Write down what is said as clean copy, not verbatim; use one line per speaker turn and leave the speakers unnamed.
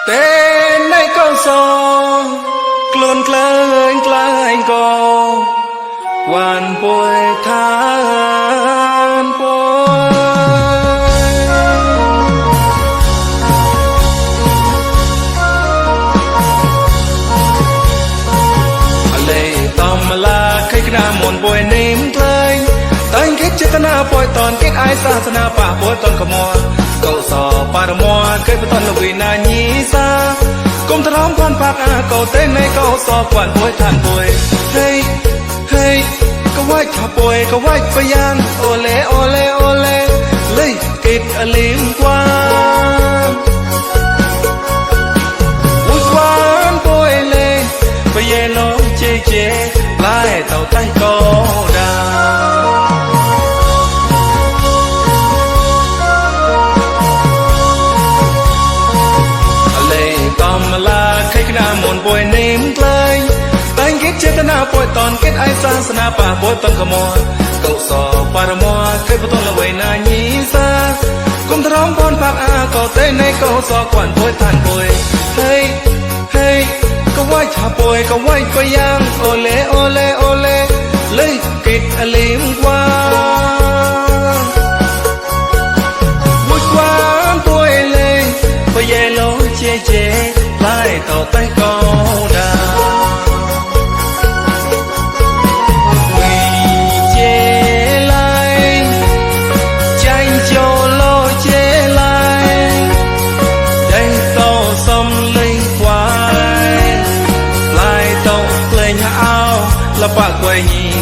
tên nay con sông clôn klơi co hoàn bồi than bồi lệ tòm la khai ra mồn bồi nếm klơi tay kết chết na bồi tòn kết ai sa na pa bồi tòn khom cậu sò paramore kết tòn là vì na nhí sa cùng thằng ông quan bạc cậu tên này cậu sò quản bồi than bồi hey heyก็ไหวขับป่วยก็ไหวไปยังโอเลโอเลโอเลเลยกิดอลิมกวางวุ่นวานป่วยเลยไปเย่น้องเจเจไล่เต่าใต้ก็ได้เลยตอมมาลาใครขนาดมนป่วยนิ่มเลยkết chết na bồi tòn kết ai sa sana pa bồi tòn khom cậu sò paramore kết bồi tòn là vậy na nhí sa cùng thằng ông con bạc cậu tên này cậu sò quản bồi than bồi hey hey cậu quay chả bồi cậu quay quay yang ole ole ole lấy kết alim qua vui quá bồi lên bồi về lối che che lại tàu tay câu đà là bạc quay nhỉ